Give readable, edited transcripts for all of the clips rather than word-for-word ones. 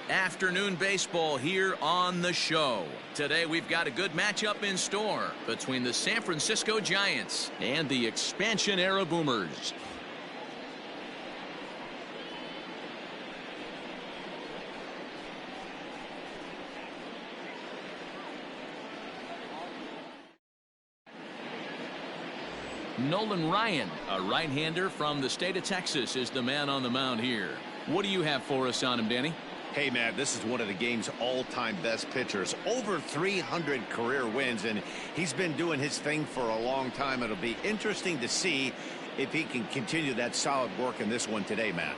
Afternoon baseball here on the show. Today we've got a good matchup in store between the San Francisco Giants and the expansion era Boomers. Nolan Ryan, a right-hander from the state of Texas, is the man on the mound here. What do you have for us on him, Danny? Hey, man, this is one of the game's all-time best pitchers. Over 300 career wins, and he's been doing his thing for a long time. It'll be interesting to see if he can continue that solid work in this one today, Matt.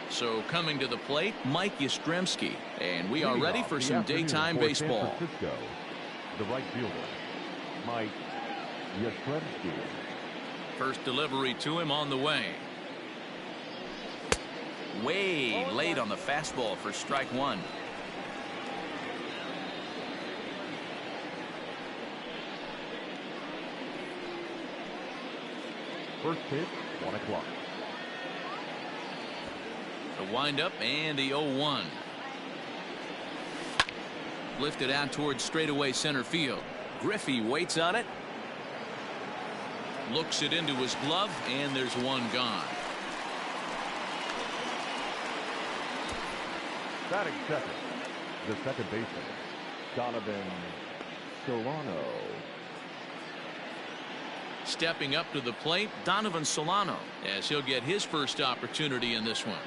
So coming to the plate, Mike Yastrzemski, and we are ready for some daytime baseball. San Francisco, the right fielder, Mike Yastrzemski. First delivery to him on the way. Way late on the fastball for strike one. First pitch, 1 o'clock. The windup and the 0-1. Lifted out towards straightaway center field. Griffey waits on it. Looks it into his glove, and there's one gone. Batting second, the second baseman, Donovan Solano. Stepping up to the plate, Donovan Solano, as he'll get his first opportunity in this one.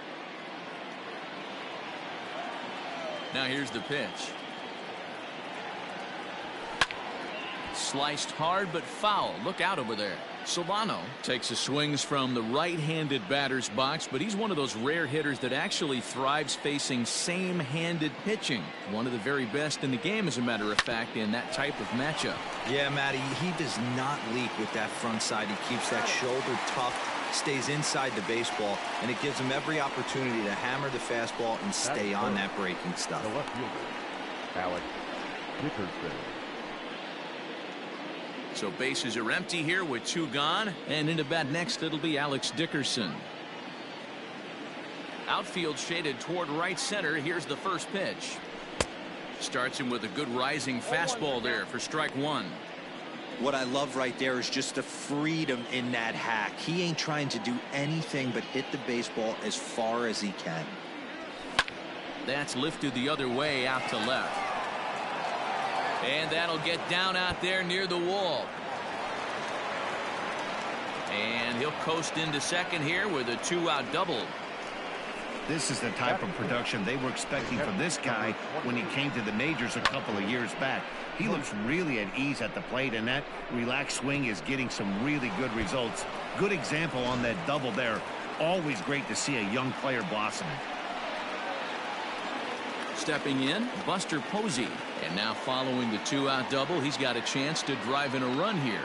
Now here's the pitch. Sliced hard but foul. Look out over there. Solano takes his swings from the right-handed batter's box, but he's one of those rare hitters that actually thrives facing same-handed pitching. One of the very best in the game, as a matter of fact, in that type of matchup. Yeah, Matty, he does not leak with that front side. He keeps that shoulder tough, stays inside the baseball, and it gives him every opportunity to hammer the fastball and stay on that breaking stuff. The left fielder, Alex Dickerson. So bases are empty here with two gone, and into bat next it'll be Alex Dickerson. Outfield shaded toward right center. Here's the first pitch. Starts him with a good rising fastball there for strike one. What I love right there is just the freedom in that hack. He ain't trying to do anything but hit the baseball as far as he can. That's lifted the other way out to left. And that'll get down out there near the wall. And he'll coast into second here with a two-out double. This is the type of production they were expecting from this guy when he came to the majors a couple of years back. He looks really at ease at the plate, and that relaxed swing is getting some really good results. Good example on that double there. Always great to see a young player blossoming. Stepping in, Buster Posey. And now following the two-out double, he's got a chance to drive in a run here.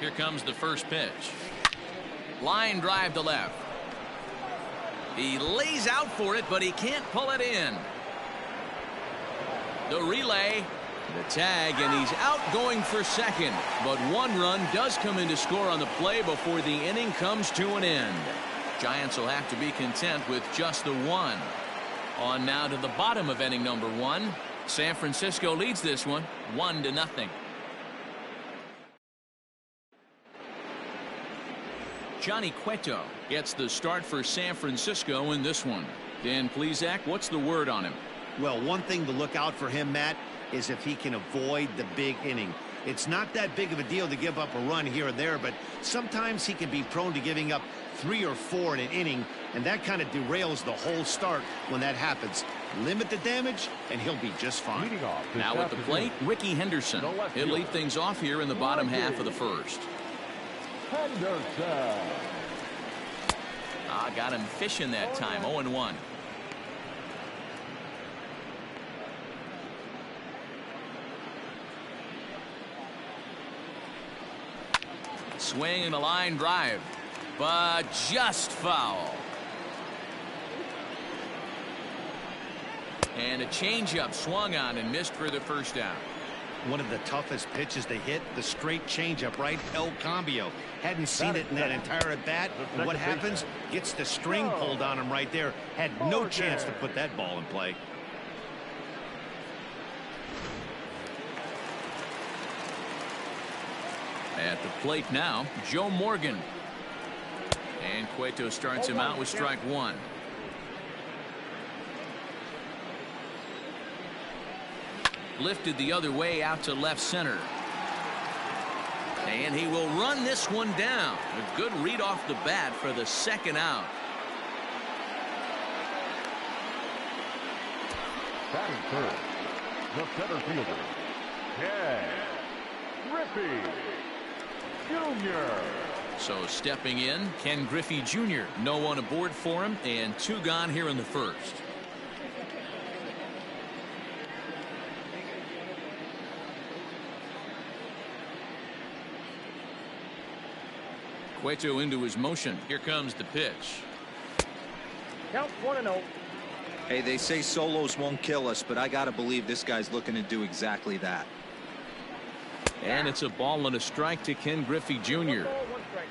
Here comes the first pitch. Line drive to left. He lays out for it, but he can't pull it in. The relay, the tag, and he's out going for second. But one run does come in to score on the play before the inning comes to an end. Giants will have to be content with just the one. On now to the bottom of inning number one. San Francisco leads this one 1-0. Johnny Cueto gets the start for San Francisco in this one. Dan Plesac, what's the word on him? Well, one thing to look out for him, Matt, is if he can avoid the big inning. It's not that big of a deal to give up a run here or there, but sometimes he can be prone to giving up 3 or 4 in an inning, and that kind of derails the whole start when that happens. Limit the damage, and he'll be just fine. Now at the plate, Ricky Henderson. He'll lead things off here in the bottom half of the first. Henderson. Got him fishing that time. 0-1. Swing and a line drive, but just foul. And a changeup swung on and missed for the first out. One of the toughest pitches to hit, the straight changeup, right? El Cambio. Hadn't seen it in that entire at bat. And what happens? Gets the string pulled on him right there. Had no chance to put that ball in play. At the plate now, Joe Morgan. And Cueto starts him out with strike one. Lifted the other way out to left center. And he will run this one down. A good read off the bat for the second out. Batting first, the center fielder, Ken Griffey Jr. So stepping in, Ken Griffey Jr. No one aboard for him, and two gone here in the first. Cueto into his motion. Here comes the pitch. Count 1-0. Hey, they say solos won't kill us, but I got to believe this guy's looking to do exactly that. And it's a ball and a strike to Ken Griffey Jr. 1 ball, 1 strike.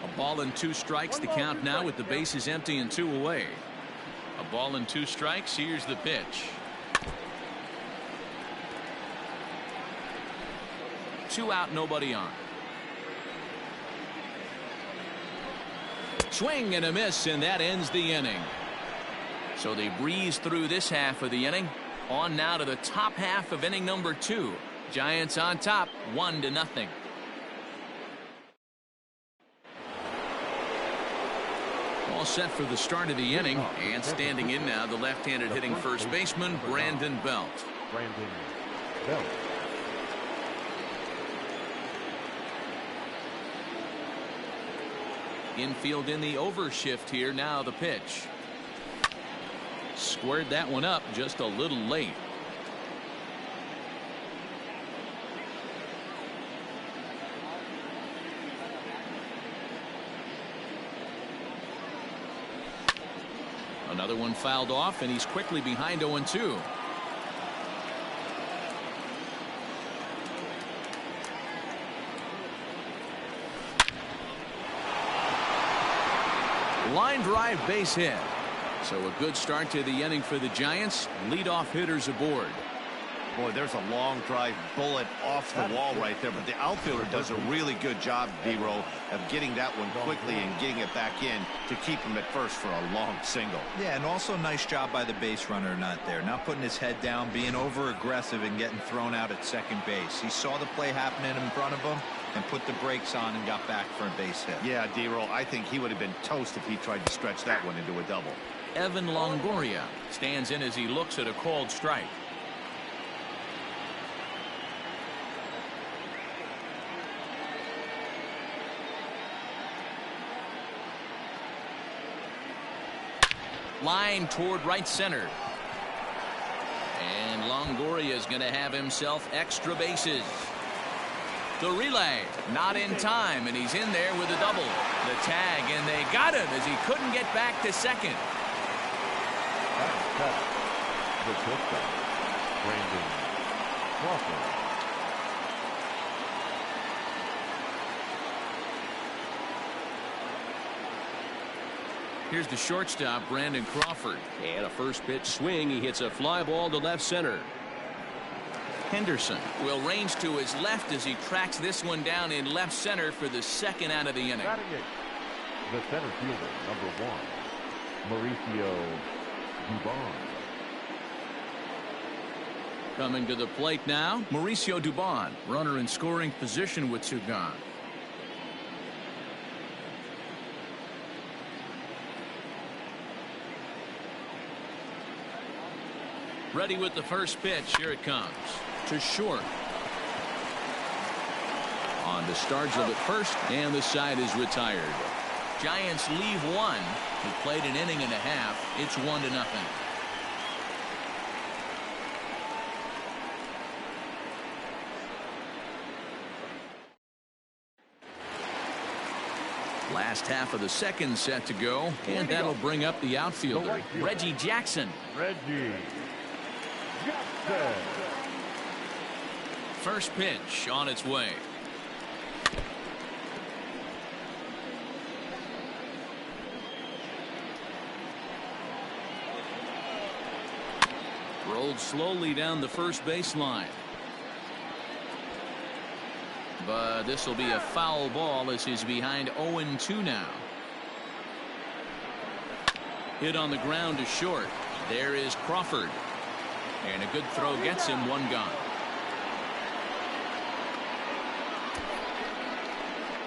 A ball and 2 strikes the count now with the bases empty and 2 away. A ball and 2 strikes. Here's the pitch. 2 out, nobody on. Swing and a miss, and that ends the inning. So they breeze through this half of the inning. On now to the top half of inning number 2. Giants on top, 1-0. All set for the start of the inning, and standing in now, the left-handed hitting first baseman, Brandon Belt. Brandon Belt. Infield in the overshift here. Now the pitch. Squared that one up just a little late. Another one fouled off, and he's quickly behind 0-2. Line drive, base hit. So a good start to the inning for the Giants. Leadoff hitters aboard. Boy, there's a long drive bullet off the wall right there, but the outfielder does a really good job, D-Row, of getting that one quickly and getting it back in to keep him at first for a long single. Yeah, and also nice job by the base runner not there. Not putting his head down, being over aggressive and getting thrown out at second base. He saw the play happening in front of him and put the brakes on and got back for a base hit. Yeah, D-Row, I think he would have been toast if he tried to stretch that one into a double. Evan Longoria stands in as he looks at a called strike. Line toward right center. And Longoria is going to have himself extra bases. The relay not in time, and he's in there with a double. The tag, and they got him as he couldn't get back to second. The shortstop, Brandon Crawford. Here's the shortstop, Brandon Crawford. And a first pitch swing. He hits a fly ball to left center. Henderson will range to his left as he tracks this one down in left center for the second out of the inning. The center fielder, number 1, Mauricio Dubon. Coming to the plate now, Mauricio Dubon, runner in scoring position with 2 gone. Ready with the first pitch. Here it comes. To short. On the Stargell at first, and the side is retired. Giants leave 1. He played an inning and a half. It's 1-0. Last half of the second set to go, and that'll bring up the outfielder, Reggie Jackson. Reggie Jackson. First pitch on its way. Rolled slowly down the first baseline. But this will be a foul ball as he's behind 0-2 now. Hit on the ground to short. There is Crawford. And a good throw gets him one gone.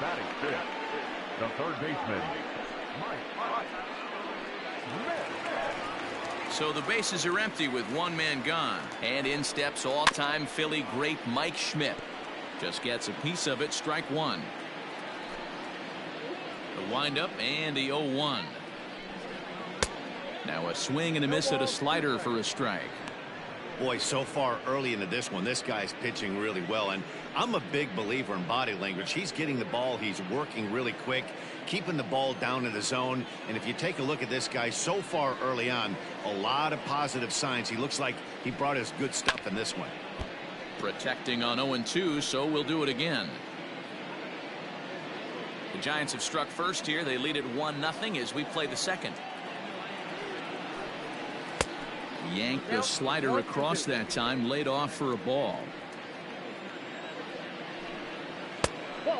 Batting fifth, the third baseman, Mike. So the bases are empty with one man gone. And in steps all-time Philly great Mike Schmidt. Just gets a piece of it, strike one. The windup and the 0-1. Now a swing and a miss at a slider for a strike. Boy, so far early into this one, this guy's pitching really well, and I'm a big believer in body language. He's getting the ball, he's working really quick, keeping the ball down in the zone, and if you take a look at this guy so far early on, a lot of positive signs. He looks like he brought his good stuff in this one. Protecting on 0-2, so we'll do it again. The Giants have struck first here. They lead it 1-0 as we play the second. Yanked the slider across that time, laid off for a ball.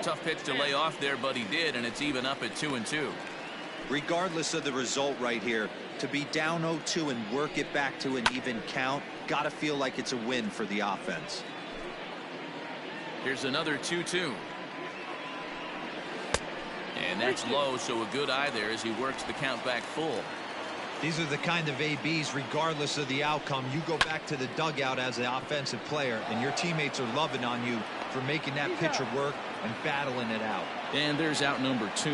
Tough pitch to lay off there, but he did, and it's even up at 2-2. Regardless of the result right here, to be down 0-2 and work it back to an even count, gotta feel like it's a win for the offense. Here's another 2-2. And that's low, so a good eye there as he works the count back full. These are the kind of ABs, regardless of the outcome, you go back to the dugout as an offensive player, and your teammates are loving on you for making that pitcher work and battling it out. And there's out number 2.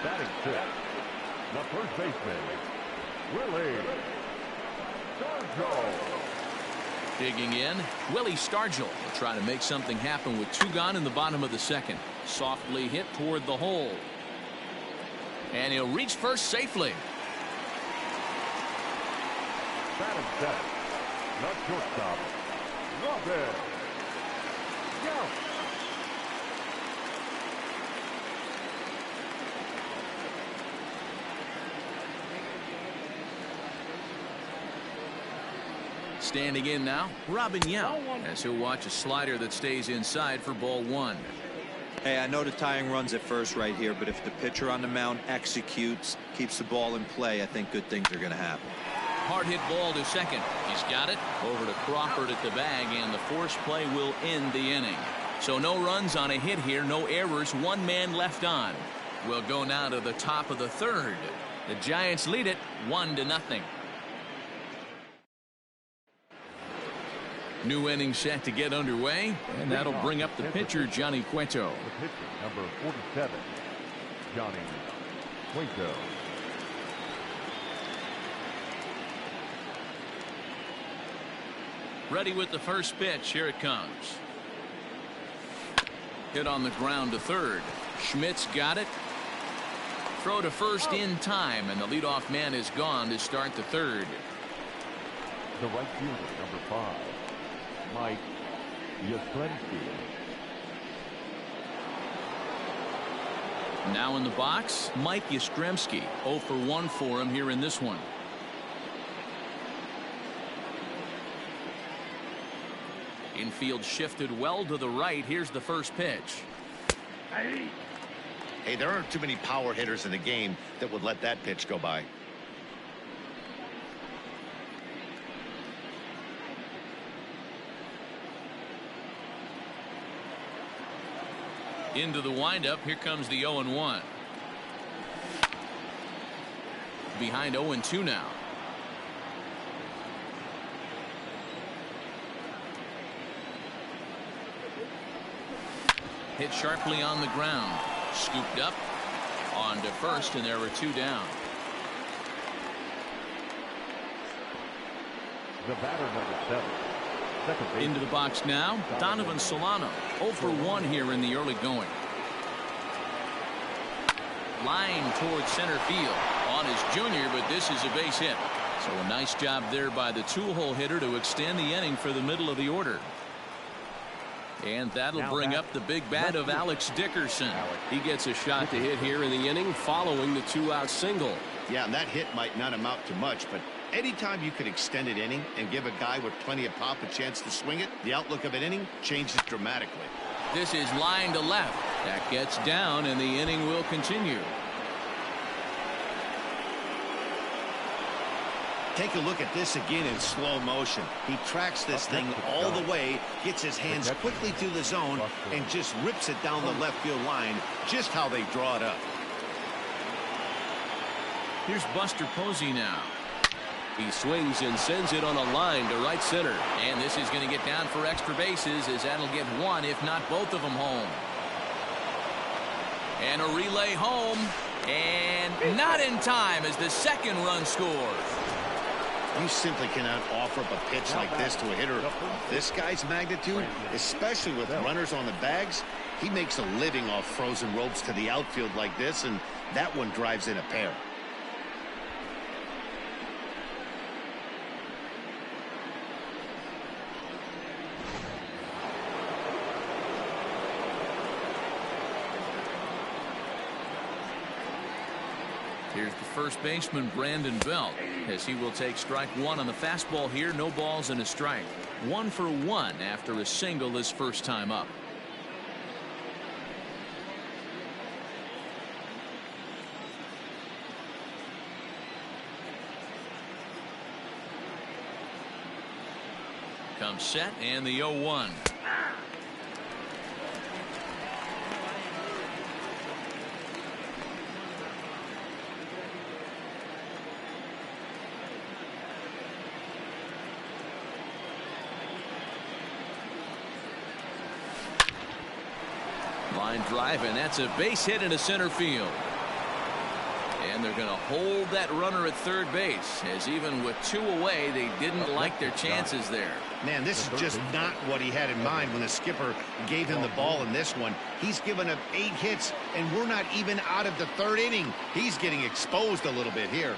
Batting fifth, the first baseman, Willie Stargell. Digging in, Willie Stargell will try to make something happen with 2 gone in the bottom of the second. Softly hit toward the hole. And he'll reach first safely. Batting seventh, the shortstop, Robin. Go. Standing in now, Robin Yao, as he'll watch a slider that stays inside for ball 1. Hey, I know the tying runs at first right here, but if the pitcher on the mound executes, keeps the ball in play, I think good things are going to happen. Hard hit ball to second. He's got it. Over to Crawford at the bag, and the force play will end the inning. So no runs on a hit here, no errors, 1 man left on. We'll go now to the top of the third. The Giants lead it 1-0. New inning set to get underway, and that'll bring up the pitcher, Johnny Cueto. The pitcher, number 47, Johnny Cueto. Ready with the first pitch. Here it comes. Hit on the ground to third. Schmidt's got it. Throw to first in time, and the leadoff man is gone to start the third. The right fielder, number 5, Mike Yastrzemski. Now in the box, Mike Yastrzemski. 0 for 1 for him here in this one. Infield shifted well to the right. Here's the first pitch. Hey, there aren't too many power hitters in the game that would let that pitch go by. Into the windup. Here comes the 0-1. Behind 0-2 now. Hit sharply on the ground. Scooped up on to first, and there were 2 down. The batter, number 7, second base. Into the box now, Donovan Solano. 0 for 1 here in the early going. line towards center field on his junior, but this is a base hit. So a nice job there by the two-hole hitter to extend the inning for the middle of the order. And that'll bring up the big bat of Alex Dickerson. He gets a shot to hit here in the inning following the two-out single. Yeah, and that hit might not amount to much, but anytime you can extend an inning and give a guy with plenty of pop a chance to swing it, the outlook of an inning changes dramatically. This is line to left. That gets down, and the inning will continue. Take a look at this again in slow motion. He tracks this thing all the way, gets his hands quickly through the zone, and just rips it down the left field line, just how they draw it up. Here's Buster Posey now. He swings and sends it on a line to right center. And this is going to get down for extra bases, as that'll get one, if not both of them, home. And a relay home. And not in time as the second run scores. You simply cannot offer up a pitch like this to a hitter of this guy's magnitude, especially with runners on the bags. He makes a living off frozen ropes to the outfield like this, and that one drives in a pair. Here's the first baseman, Brandon Belt, as he will take strike one on the fastball here. No balls and a strike. 1 for 1 after a single his first time up. Comes set, and the 0-1. Line drive, and that's a base hit into center field. And they're going to hold that runner at third base, as even with 2 away, they didn't like their chances there. Man, this is just not what he had in mind when the skipper gave him the ball in this one. He's given up 8 hits, and we're not even out of the 3rd inning. He's getting exposed a little bit here.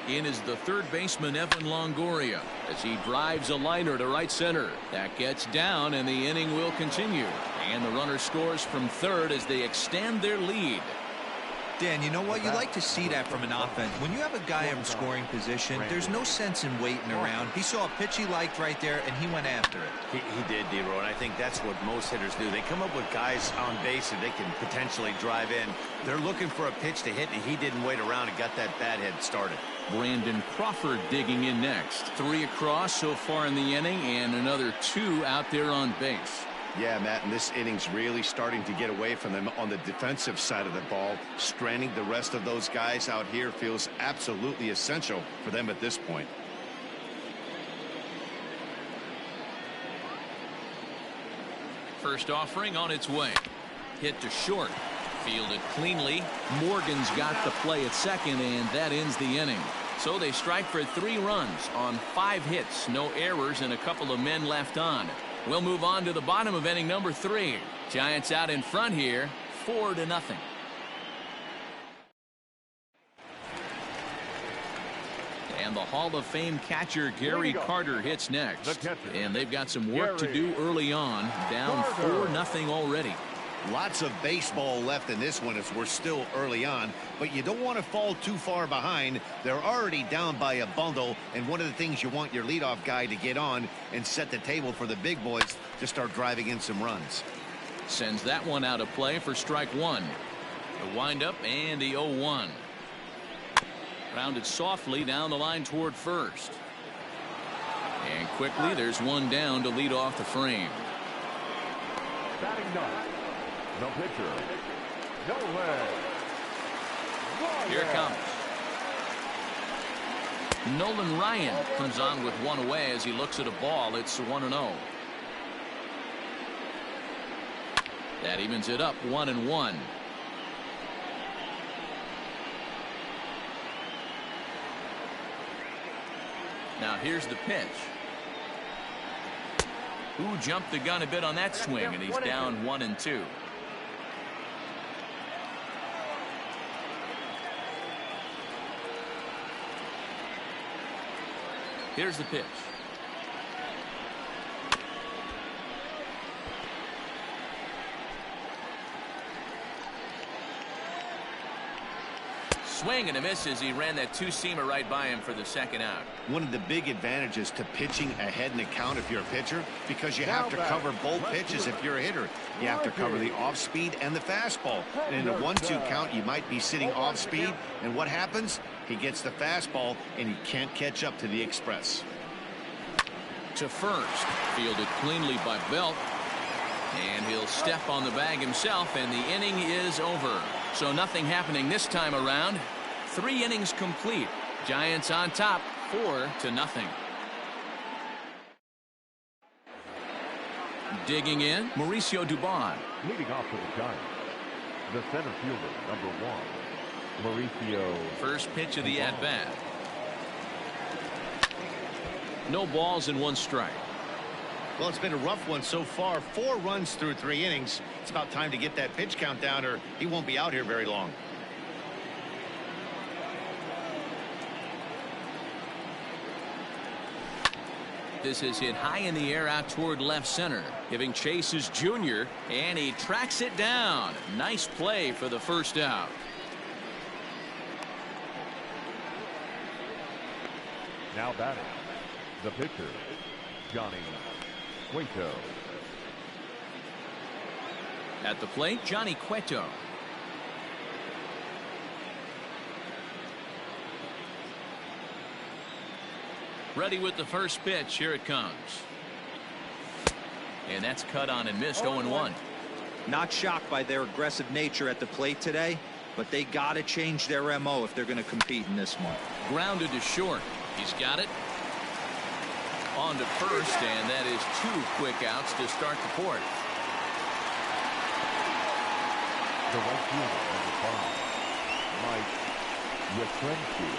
In is the third baseman, Evan Longoria, as he drives a liner to right center. That gets down, and the inning will continue. And the runner scores from third as they extend their lead. Dan, you know what? You like to see that from an offense. When you have a guy in scoring position, there's no sense in waiting around. He saw a pitch he liked right there, and he went after it. He did, D-Roy, and I think that's what most hitters do. They come up with guys on base that they can potentially drive in. They're looking for a pitch to hit, and he didn't wait around and got that bat head started. Brandon Crawford digging in next. 3 across so far in the inning, and another 2 out there on base. Yeah, Matt, and this inning's really starting to get away from them on the defensive side of the ball. Stranding the rest of those guys out here feels absolutely essential for them at this point. First offering on its way. Hit to short. Fielded cleanly. Morgan's got the play at second, and that ends the inning. So they strike for 3 runs on 5 hits. No errors and a couple of men left on. We'll move on to the bottom of inning number 3. Giants out in front here, 4-0. And the Hall of Fame catcher Gary Carter hits next. And they've got some work to do early on. Down 4-0 already. Lots of baseball left in this one as we're still early on, but you don't want to fall too far behind. They're already down by a bundle, and one of the things you want your leadoff guy to get on and set the table for the big boys to start driving in some runs. Sends that one out of play for strike 1. The windup and the 0-1. Rounded softly down the line toward first. And quickly there's one down to lead off the frame. Batting ninth, the pitcher, Nolan Ryan. Here it comes. Nolan Ryan comes on with 1 away as he looks at a ball. It's 1-0. That evens it up 1-1. Now here's the pitch. Who jumped the gun a bit on that swing, and he's down 1-2. Here's the pitch. Swing and a miss as he ran that two-seamer right by him for the second out. One of the big advantages to pitching ahead in the count if you're a pitcher, because you have to cover both pitches if you're a hitter. You have to cover the off-speed and the fastball. And in a 1-2 count, you might be sitting off-speed, and what happens? He gets the fastball, and he can't catch up to the express. To first, fielded cleanly by Belt. And he'll step on the bag himself, and the inning is over. So nothing happening this time around. 3 innings complete. Giants on top, 4-0. Digging in, Mauricio Dubon. Leading off for the Giants, the center fielder, number 1, Mauricio. First pitch of the at-bat. No balls and 1 strike. Well, it's been a rough one so far. 4 runs through 3 innings. It's about time to get that pitch count down, or he won't be out here very long. This is hit high in the air out toward left center. Giving chase is Junior, and he tracks it down. Nice play for the first out. Now batting, the pitcher, Johnny Cueto. At the plate, Johnny Cueto. Ready with the first pitch. Here it comes. And that's cut on and missed. 0-1. Not shocked by their aggressive nature at the plate today, but they got to change their MO if they're going to compete in this one. Grounded to short. He's got it. On to first, and that is 2 quick outs to start the 4th. The right fielder, number 5, Mike Yastrzemski.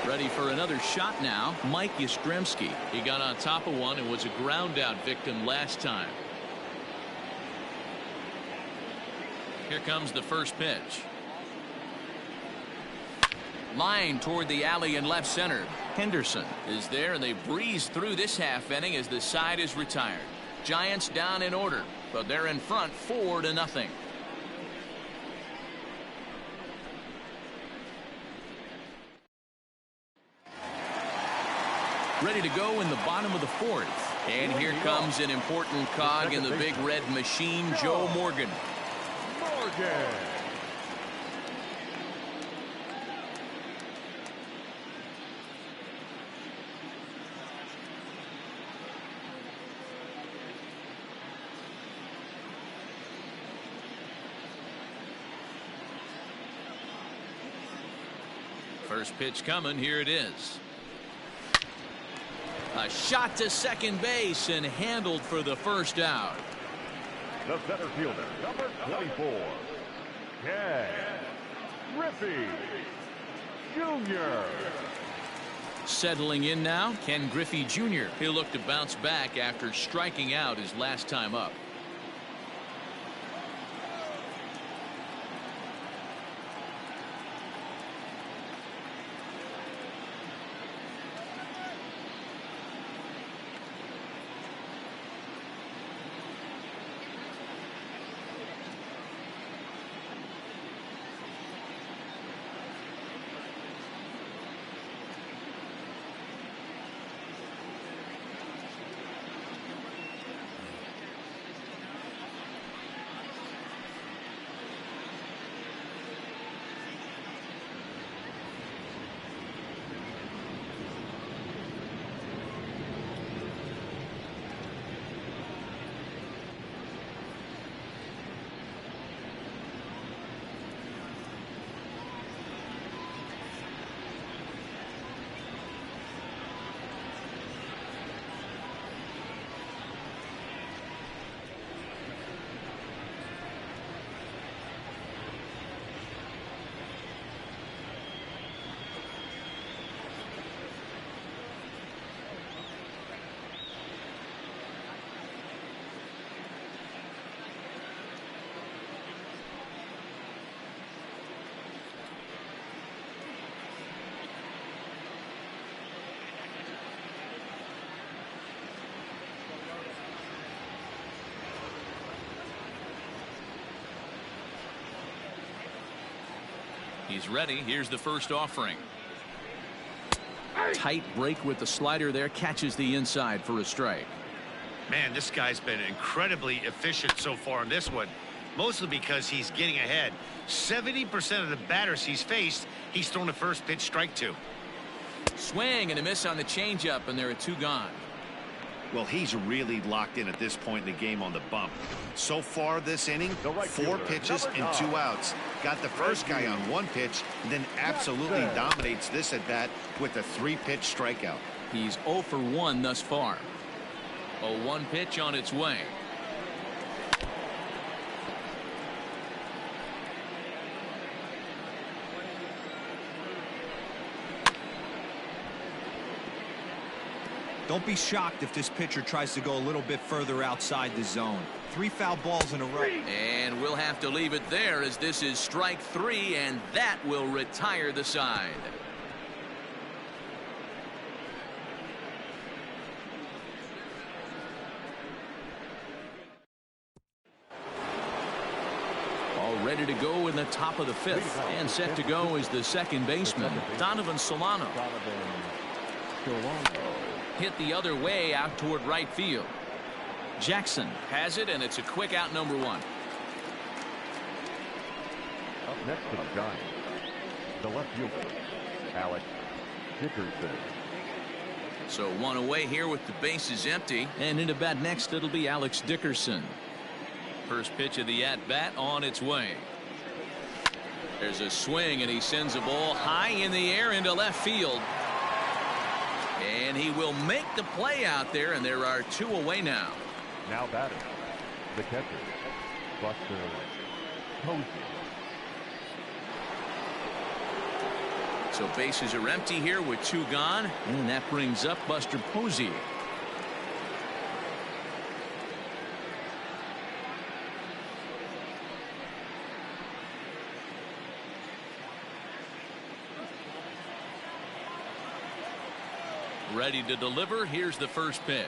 Ready for another shot now, Mike Yastrzemski. He got on top of one and was a ground out victim last time. Here comes the first pitch. Line toward the alley in left center. Henderson is there, and they breeze through this half inning as the side is retired. Giants down in order, but they're in front 4-0. Ready to go in the bottom of the 4th. And here comes an important cog in the big red machine, Joe Morgan. First pitch coming. Here it is. A shot to second base and handled for the first out. The center fielder, number 24, Ken Griffey Jr. Settling in now, Ken Griffey Jr. He'll look to bounce back after striking out his last time up. He's ready. Here's the first offering. Tight break with the slider there. Catches the inside for a strike. Man, this guy's been incredibly efficient so far in this one. Mostly because he's getting ahead. 70% of the batters he's faced, he's thrown a first pitch strike to. Swing and a miss on the changeup, and there are 2 gone. Well, he's really locked in at this point in the game on the bump. So far this inning, 4 pitches and 2 outs. Got the first guy on 1 pitch, and then absolutely dominates this at bat with a 3-pitch strikeout. He's 0 for 1 thus far. A 1 pitch on its way. Don't be shocked if this pitcher tries to go a little bit further outside the zone. 3 foul balls in a row. And we'll have to leave it there as this is strike 3, and that will retire the side. All ready to go in the top of the 5th, and set to go is the second baseman, Donovan Solano. Hit the other way out toward right field. Jackson has it, and it's a quick out, number 1. Up next to the Giants, the left fielder, Alex Dickerson. So 1 away here with the bases empty, and into bat next it'll be Alex Dickerson. First pitch of the at-bat on its way. There's a swing, and he sends a ball high in the air into left field. And he will make the play out there, and there are 2 away now. Now batting, the catcher, Buster Posey. So bases are empty here with 2 gone, and that brings up Buster Posey. Ready to deliver. Here's the first pitch.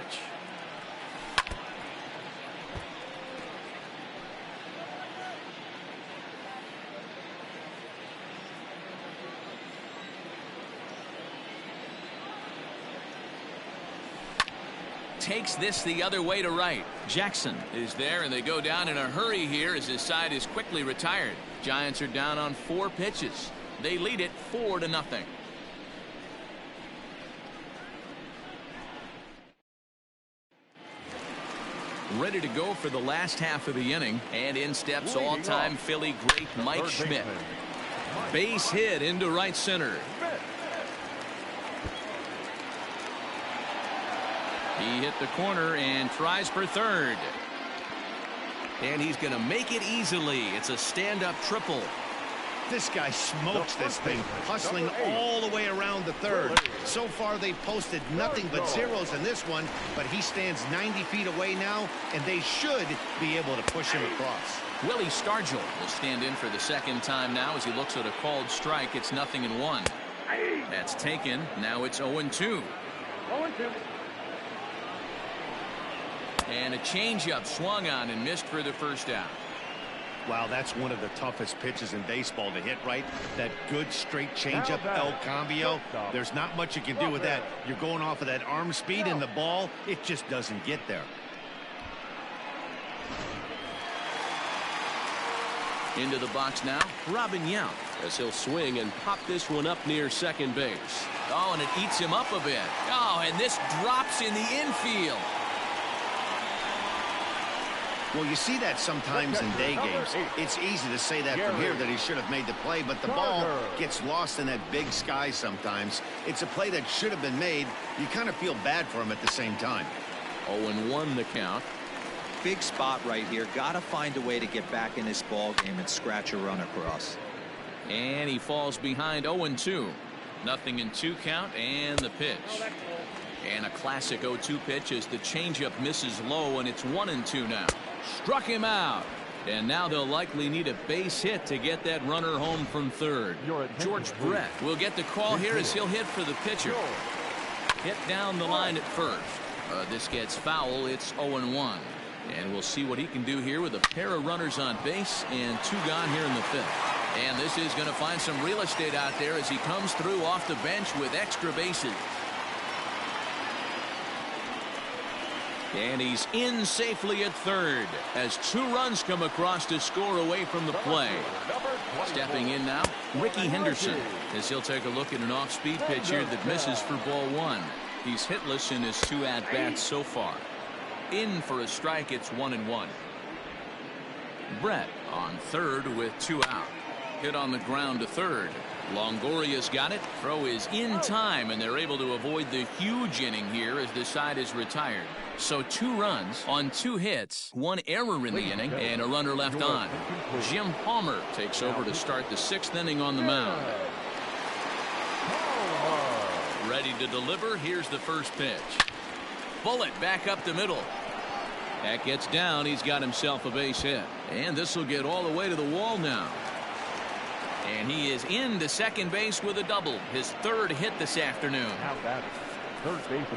Takes this the other way to right. Jackson is there, and they go down in a hurry here as his side is quickly retired. Giants are down on 4 pitches. They lead it 4-0. Ready to go for the last half of the inning, and in steps all-time Philly great Mike Schmidt. Base hit into right center. He hit the corner and tries for third. And he's going to make it easily. It's a stand-up triple. This guy smokes this thing, hustling all the way around the third. So far, they posted nothing but zeros in this one, but he stands 90 feet away now, and they should be able to push him across. Willie Stargell will stand in for the second time now as he looks at a called strike. It's 0-1. That's taken. Now it's 0-2. 0-2. And a changeup swung on and missed for the first out. Wow, that's one of the toughest pitches in baseball to hit, right? That good straight changeup, El Cambio. There's not much you can do with that. You're going off of that arm speed, and the ball, it just doesn't get there. Into the box now, Robin Yount, as he'll swing and pop this one up near second base. Oh, and it eats him up a bit. Oh, and this drops in the infield. Well, you see that sometimes in day games. It's easy to say that from here that he should have made the play, but the ball gets lost in that big sky sometimes. It's a play that should have been made. You kind of feel bad for him at the same time. 0-1 the count. Big spot right here. Got to find a way to get back in this ball game and scratch a run across. And he falls behind 0-2. 0-2 count, and the pitch. And a classic 0-2 pitch as the changeup misses low, and it's 1-2 now. Struck him out. And now they'll likely need a base hit to get that runner home from third. George Brett will get the call here as he'll hit for the pitcher. Hit down the line at first. This gets foul. It's 0-1. And we'll see what he can do here with a pair of runners on base and 2 gone here in the 5th. And this is going to find some real estate out there as he comes through off the bench with extra bases. And he's in safely at third as 2 runs come across to score away from the play. Stepping in now, Ricky Henderson, as he'll take a look at an off-speed pitch here that misses for ball 1. He's hitless in his 2 at-bats so far. In for a strike, it's 1-1. Brett on third with 2 out. Hit on the ground to third. Longoria's got it. Throw is in time, and they're able to avoid the huge inning here as the side is retired. So 2 runs on 2 hits, 1 error in the inning, and a runner left on. Jim Palmer takes over to start the 6th inning on the mound. Ready to deliver. Here's the first pitch. Bullet back up the middle. That gets down. He's got himself a base hit. And this will get all the way to the wall now. And he is into second base with a double. His 3rd hit this afternoon.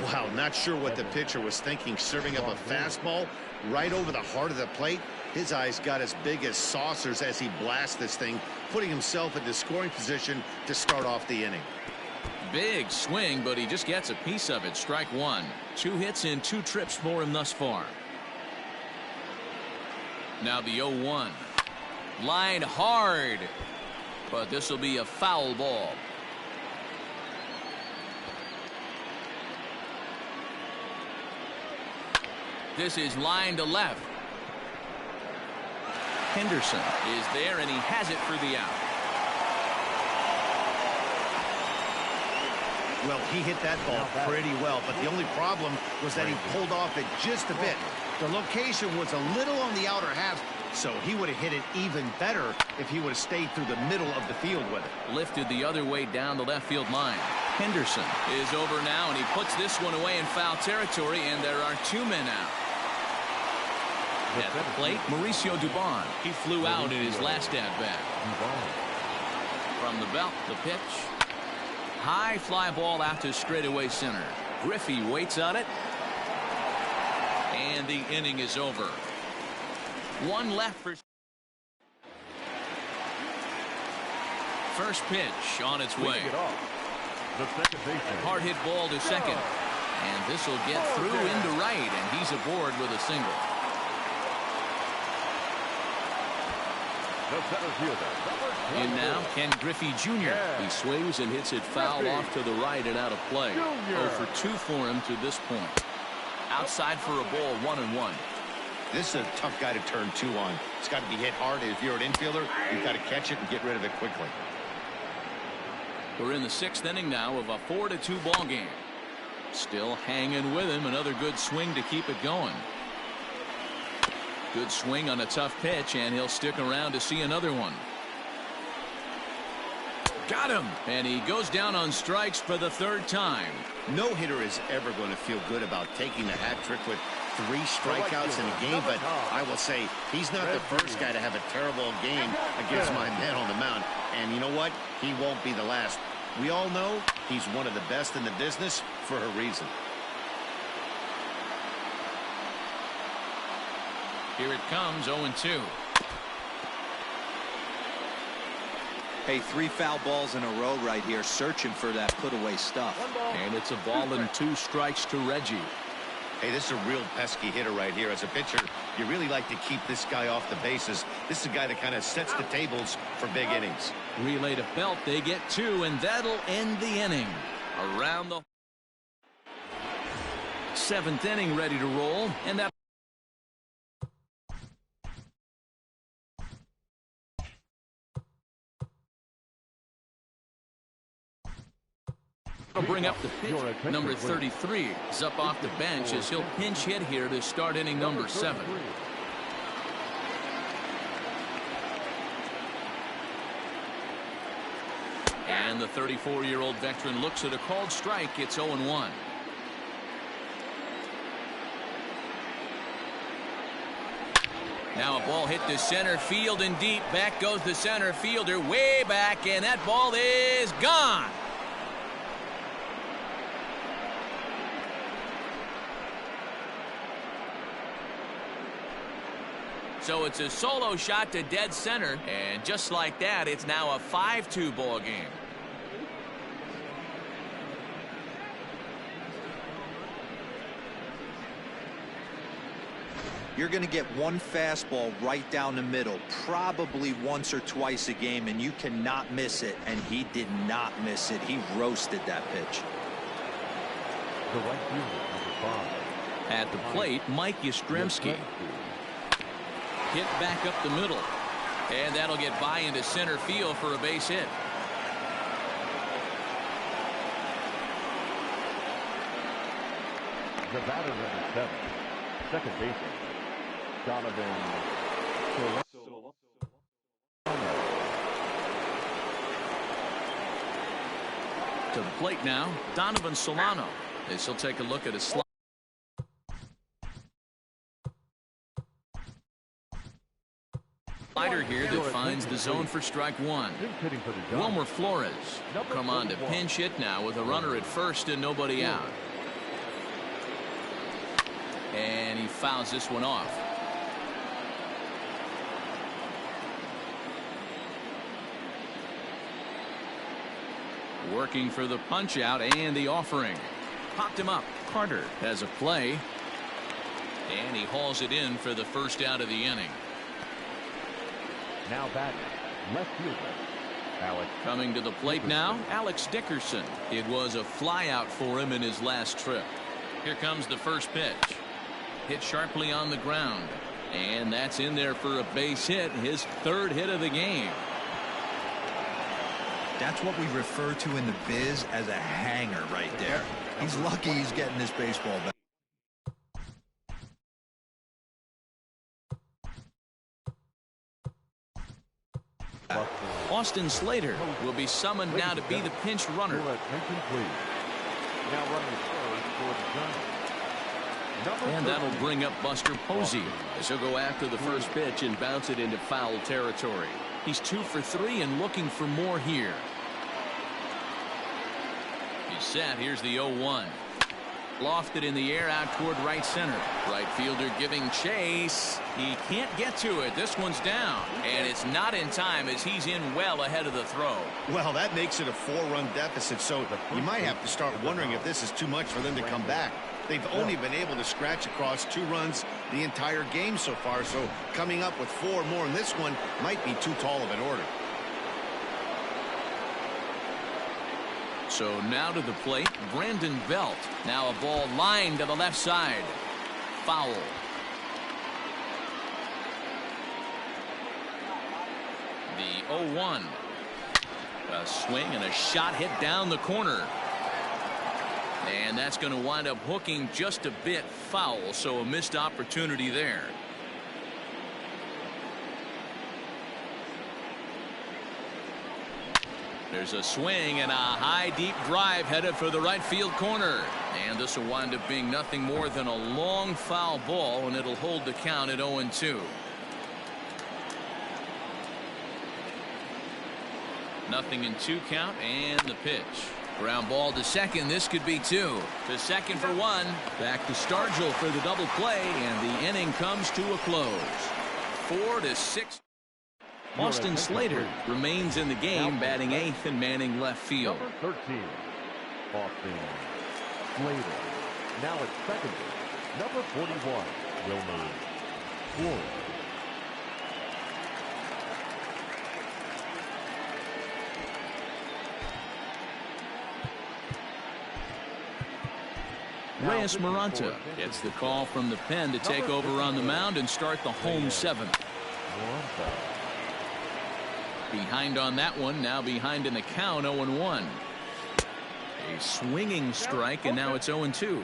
Wow, not sure what the pitcher was thinking, serving up a fastball right over the heart of the plate. His eyes got as big as saucers as he blasts this thing, putting himself into scoring position to start off the inning. Big swing, but he just gets a piece of it. Strike 1. 2 hits in 2 trips for him thus far. Now the 0-1. Line hard. But this will be a foul ball. This is line to left. Henderson is there, and he has it for the out. Well, he hit that ball pretty well, but the only problem was that he pulled off it just a bit. The location was a little on the outer half, so he would have hit it even better if he would have stayed through the middle of the field with it. Lifted the other way down the left field line. Henderson is over now, and he puts this one away in foul territory, and there are 2 men out. At the plate, Mauricio Dubon. He flew out in his last at-bat. From the belt, the pitch. High fly ball out to straightaway center. Griffey waits on it. And the inning is over. 1 left for... First pitch on its way. Hard hit ball to second. And this will get through into right, and he's aboard with a single. In now, Ken Griffey Jr. He swings and hits it foul off to the right and out of play. 0 for 2 for him to this point. Outside for a ball, 1-1. This is a tough guy to turn 2 on. It's got to be hit hard. If you're an infielder, you've got to catch it and get rid of it quickly. We're in the 6th inning now of a 4-2 ball game. Still hanging with him. Another good swing to keep it going. Good swing on a tough pitch, and he'll stick around to see another one. Got him, and he goes down on strikes for the 3rd time. No hitter is ever going to feel good about taking the hat trick with 3 strikeouts in a game, but I will say he's not the first guy to have a terrible game against my man on the mound. And you know what? He won't be the last. We all know he's one of the best in the business for a reason. Here it comes, 0-2. Hey, 3 foul balls in a row right here, searching for that put-away stuff. And it's a ball and 2 strikes to Reggie. Hey, this is a real pesky hitter right here. As a pitcher, you really like to keep this guy off the bases. This is a guy that kind of sets the tables for big innings. Relay to Belt. They get 2, and that'll end the inning. Around the 7th inning, ready to roll, and that will bring up the pitch. Number 33 is up off the bench as he'll pinch hit here to start inning number 7. And the 34-year-old veteran looks at a called strike. It's 0-1. Now a ball hit to center field and deep. Back goes the center fielder way back, and that ball is gone. So it's a solo shot to dead center, and just like that, it's now a 5-2 ball game. You're going to get one fastball right down the middle, probably once or twice a game, and you cannot miss it. And he did not miss it. He roasted that pitch. The right fielder, number 5. At the plate, Mike Yastrzemski. Hit back up the middle. And that'll get by into center field for a base hit. The batter, number 7. Second baseman, Donovan Solano. To the plate now, Donovan Solano. As he'll take a look at a slider here that finds the zone for strike one. Wilmer Flores come on to pinch hit now with a runner at first and nobody out. And he fouls this one off. Working for the punch out and the offering. Popped him up. Carter has a play. And he hauls it in for the first out of the inning. Now batting, left fielder, Alex. Coming to the plate now, Alex Dickerson. It was a flyout for him in his last trip. Here comes the first pitch. Hit sharply on the ground. And that's in there for a base hit, his third hit of the game. That's what we refer to in the biz as a hanger right there. He's lucky he's getting this baseball back. Austin Slater will be summoned now to be the pinch runner. Attention, please. Now running third for the Giants. And that'll bring up Buster Posey as he'll go after the first pitch and bounce it into foul territory. He's 2 for 3 and looking for more here. He's set. Here's the 0-1. Lofted in the air out toward right center. Right fielder giving chase. He can't get to it. This one's down. And it's not in time as he's in well ahead of the throw. Well, that makes it a 4-run deficit, so you might have to start wondering if this is too much for them to come back. They've only been able to scratch across 2 runs the entire game so far, so coming up with 4 more in this one might be too tall of an order. So now to the plate, Brandon Belt. Now a ball lined to the left side. Foul. The 0-1. A swing and a shot hit down the corner. And that's going to wind up hooking just a bit foul, so a missed opportunity there. There's a swing and a high deep drive headed for the right field corner. And this will wind up being nothing more than a long foul ball, and it'll hold the count at 0-2. Nothing in 2 count, and the pitch. Ground ball to second. This could be 2. To second for 1. Back to Stargell for the double play, and the inning comes to a close. 4-6. Austin Slater remains in the game, batting 8th and manning left field. Number 13, Austin Slater. Now at second base, number 41, Wilmer Flores. Reyes Maranta gets the call from the pen to take over on the mound and start the home 7th. Behind on that one, now behind in the count, 0-1. A swinging strike, and now it's 0-2.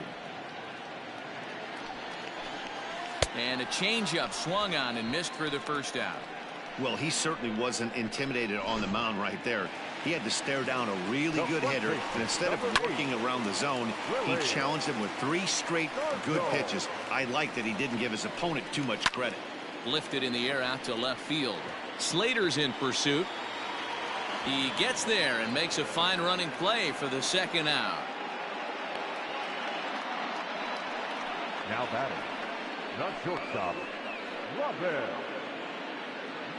And a changeup swung on and missed for the first out. Well, he certainly wasn't intimidated on the mound right there. He had to stare down a really good hitter, and instead of working around the zone, he challenged him with 3 straight good pitches. I like that he didn't give his opponent too much credit. Lifted in the air out to left field. Slater's in pursuit. He gets there and makes a fine running play for the second out. Now batting, not shortstop, Robin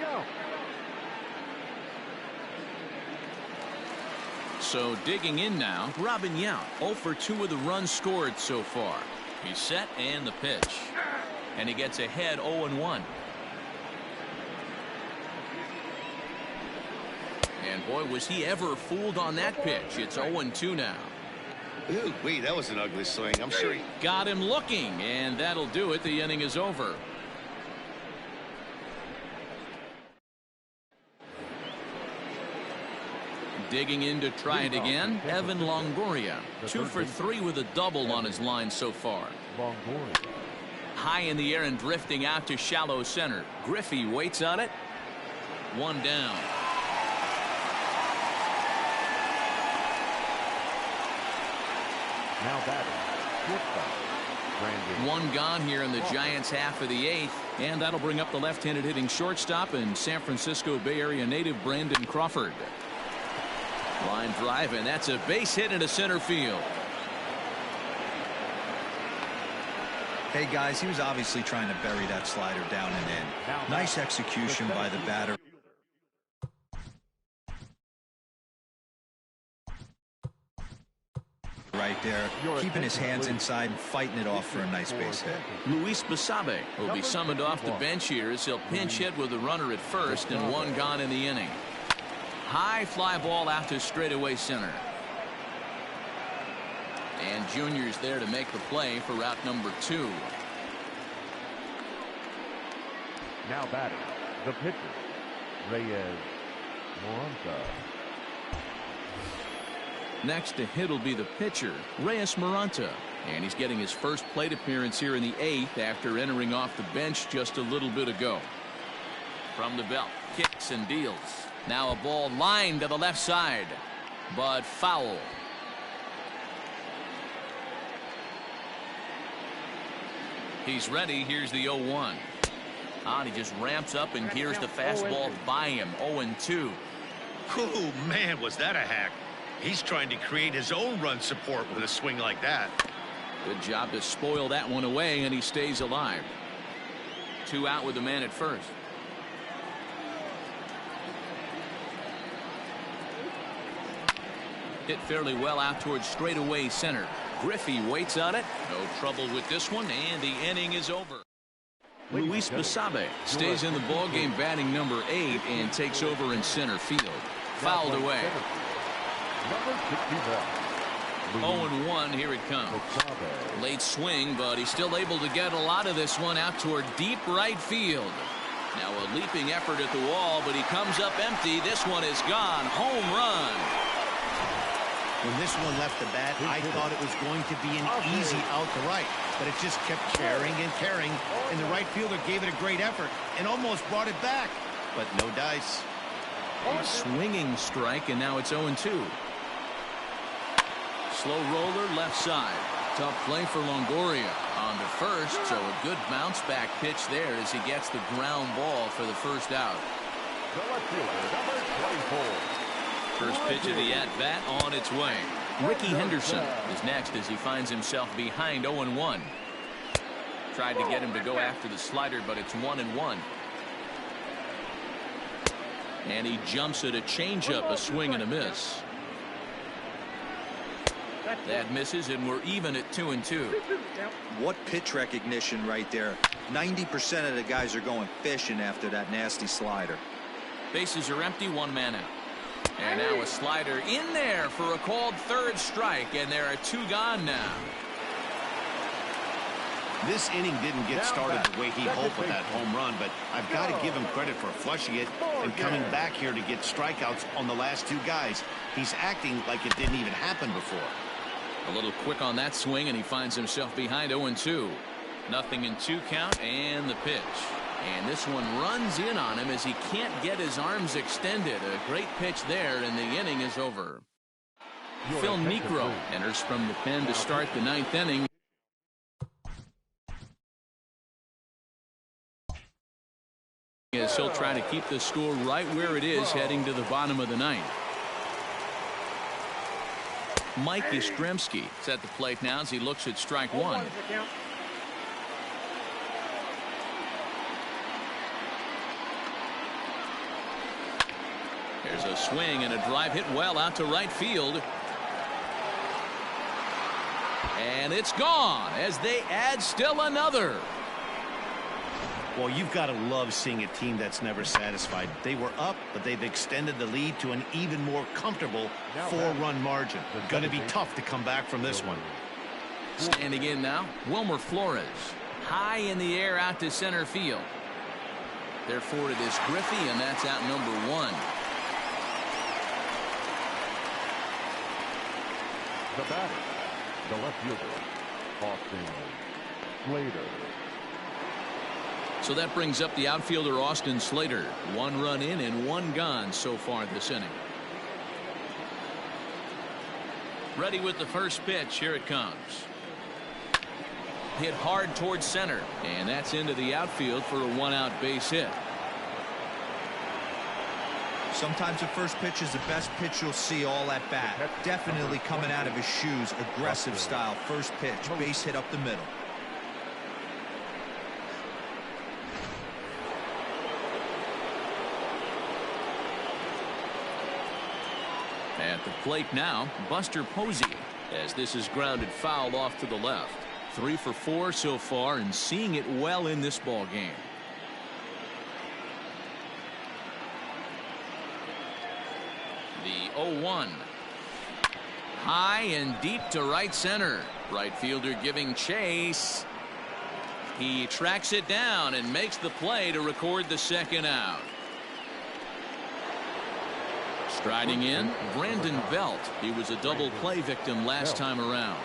Yount. So digging in now, Robin Yount, 0 for 2 with the runs scored so far. He's set and the pitch. And he gets ahead 0-1. And boy, was he ever fooled on that pitch. It's 0-2 now. Ooh, wait, that was an ugly swing. I'm sure he got him looking, and that'll do it. The inning is over. Digging in to try it again, Evan Longoria, 2 for 3 with a double on his line so far. Longoria. High in the air and drifting out to shallow center. Griffey waits on it. 1 down. Now batting, shortstop, Brandon. 1 gone here in the Giants' half of the 8th, and that'll bring up the left-handed hitting shortstop and San Francisco Bay Area native Brandon Crawford. Line drive, and that's a base hit into center field. Hey guys, he was obviously trying to bury that slider down and in. Nice execution by the batter. Right there, keeping his hands inside and fighting it off for a nice base hit. Luis Basabe will be summoned off the bench here as he'll pinch hit with a runner at first and 1 gone in the inning. High fly ball out to straightaway center. And Junior's there to make the play for route number 2. Now batting, the pitcher, Reyes Moronta. Next to hit will be the pitcher, Reyes Moronta. And he's getting his first plate appearance here in the 8th after entering off the bench just a little bit ago. From the belt, kicks and deals. Now a ball lined to the left side, but foul. He's ready. Here's the 0-1. And he just ramps up and gears the fastball by him. 0-2. Oh, man, was that a hack. He's trying to create his own run support with a swing like that. Good job to spoil that one away, and he stays alive. 2 out with the man at first. Hit fairly well out towards straightaway center. Griffey waits on it. No trouble with this one, and the inning is over. Luis Basabe stays in the ballgame batting number 8 and takes over in center field. Fouled away. Number 0-1, here it comes. Late swing, but he's still able to get a lot of this one out toward deep right field. Now a leaping effort at the wall, but he comes up empty. This one is gone. Home run. When this one left the bat, I thought it was going to be an easy out to right, but it just kept carrying and carrying, and the right fielder gave it a great effort and almost brought it back, but no dice. A swinging strike, and now it's 0-2. Slow roller left side. Tough play for Longoria on to first, so a good bounce back pitch there as he gets the ground ball for the first out. number 24. First pitch of the at-bat on its way. Ricky Henderson is next as he finds himself behind 0-1. Tried to get him to go after the slider, but it's 1-1. And he jumps at a changeup, a swing and a miss. That misses, and we're even at 2-2. What pitch recognition right there. 90% of the guys are going fishing after that nasty slider. Bases are empty, 1 man out. And now a slider in there for a called third strike, and there are 2 gone now. This inning didn't get started the way he hoped with that home run, but I've got to give him credit for flushing it and coming back here to get strikeouts on the last 2 guys. He's acting like it didn't even happen before. A little quick on that swing, and he finds himself behind 0-2. Nothing in 2 count, and the pitch. And this one runs in on him as he can't get his arms extended. A great pitch there, and the inning is over. Phil Niekro enters from the pen to start the 9th inning. As he'll try to keep the score right where it is heading to the bottom of the 9th. Mike Yastrzemski is at the plate now as he looks at strike 1. There's a swing and a drive hit well out to right field. And it's gone as they add still another. Well, you've got to love seeing a team that's never satisfied. They were up, but they've extended the lead to an even more comfortable 4-run margin. Going to be tough to come back from this one. Standing in now, Wilmer Flores. High in the air out to center field. Therefore, it is Griffey, and that's out number 1. The batter, the left fielder, Austin Slater. So that brings up the outfielder Austin Slater. 1 run in and 1 gone so far this inning. Ready with the first pitch. Here it comes. Hit hard towards center, and that's into the outfield for a 1-out base hit. Sometimes the first pitch is the best pitch you'll see all at bat. Definitely coming out of his shoes. Aggressive style. First pitch. Base hit up the middle. At the plate now, Buster Posey, as this is grounded foul off to the left. 3 for 4 so far and seeing it well in this ball game. The 0-1. High and deep to right center. Right fielder giving chase. He tracks it down and makes the play to record the second out. Striding in, Brandon Belt. He was a double play victim last time around.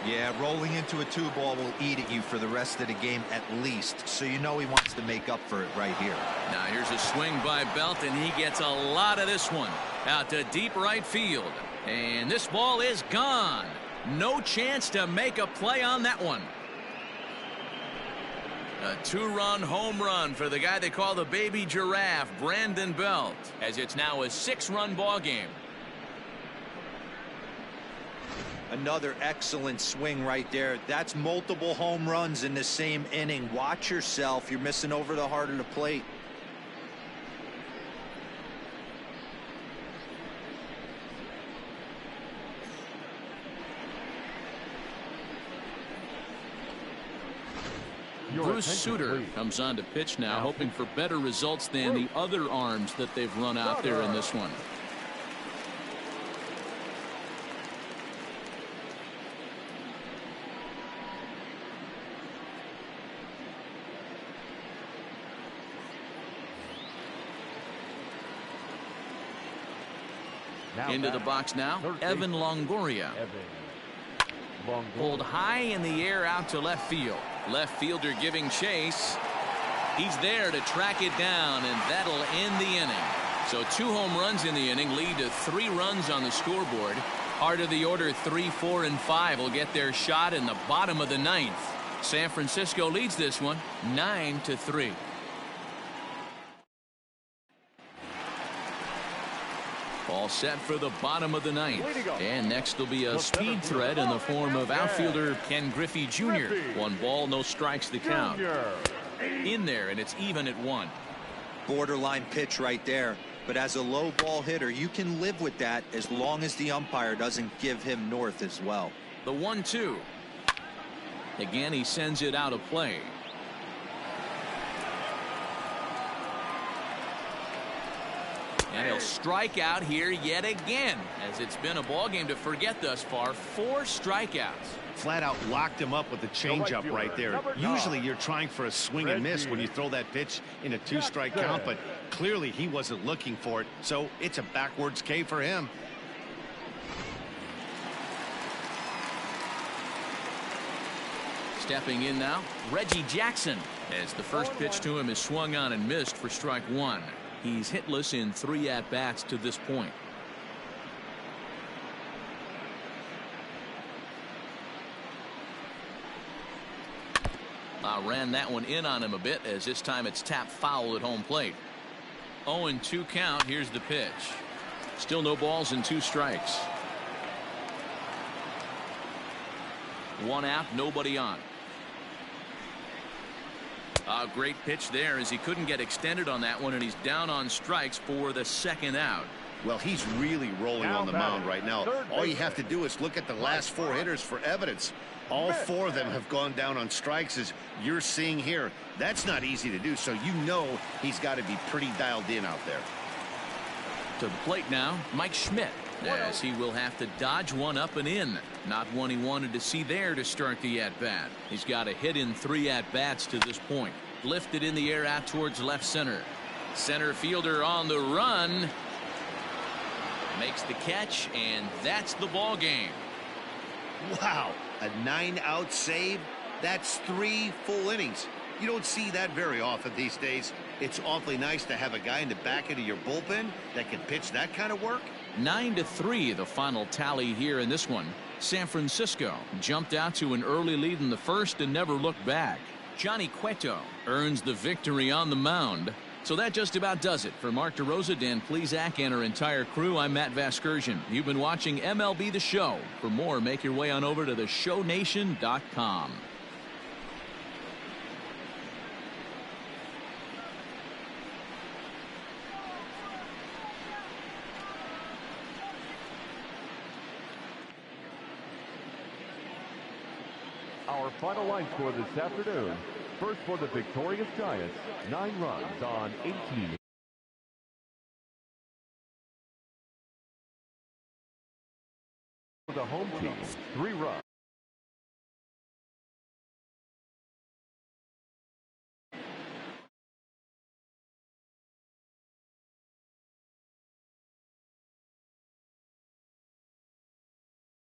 Yeah, rolling into a 2-ball will eat at you for the rest of the game at least. So you know he wants to make up for it right here. Now here's a swing by Belt, and he gets a lot of this one out to deep right field. And this ball is gone. No chance to make a play on that one. A 2-run home run for the guy they call the baby giraffe, Brandon Belt, as it's now a 6-run ball game. Another excellent swing right there. That's multiple home runs in the same inning. Watch yourself. You're missing over the heart of the plate. Bruce Sutter comes on to pitch now, hoping for better results than the other arms that they've run out there in this one. Into the box now, Evan Longoria. Pulled high in the air out to left field. Left fielder giving chase. He's there to track it down, and that'll end the inning. So 2 home runs in the inning lead to 3 runs on the scoreboard. Heart of the order 3, 4, and 5 will get their shot in the bottom of the 9th. San Francisco leads this one 9-3. All set for the bottom of the 9th. And next will be a speed threat in the form of outfielder Ken Griffey Jr. 1 ball, no strikes the count. In there, and it's even at 1. Borderline pitch right there. But as a low ball hitter, you can live with that as long as the umpire doesn't give him north as well. The 1-2. Again, he sends it out of play. And he'll strike out here yet again, as it's been a ball game to forget thus far. 4 strikeouts. Flat out locked him up with the changeup right there. Usually you're trying for a swing and miss when you throw that pitch in a 2-strike count, but clearly he wasn't looking for it, so it's a backwards K for him. Stepping in now, Reggie Jackson, as the first pitch to him is swung on and missed for strike 1. He's hitless in 3 at-bats to this point. Ran that one in on him a bit, as this time it's tapped foul at home plate. 0-2 count. Here's the pitch. Still no balls and 2 strikes. 1 out, nobody on. A great pitch there, as he couldn't get extended on that one, and he's down on strikes for the 2nd out. Well, he's really rolling on the mound right now. All you have to do is look at the last 4 hitters for evidence. All 4 of them have gone down on strikes, as you're seeing here. That's not easy to do, so you know he's got to be pretty dialed in out there. To the plate now, Mike Schmidt, as he will have to dodge one up and in. Not one he wanted to see there to start the at-bat. He's got a hit in 3 at-bats to this point. Lifted in the air out towards left center. Center fielder on the run. Makes the catch, and that's the ball game. Wow, a 9-out save? That's 3 full innings. You don't see that very often these days. It's awfully nice to have a guy in the back end of your bullpen that can pitch that kind of work. 9-3 the final tally here in this one. San Francisco jumped out to an early lead in the first and never looked back. Johnny Cueto earns the victory on the mound. So that just about does it. For Mark DeRosa, Dan Plesac, and our entire crew, I'm Matt Vasgersian. You've been watching MLB The Show. For more, make your way on over to theshownation.com. Our final line score this afternoon. First for the victorious Giants, 9 runs on 18. For the home team, 3 runs.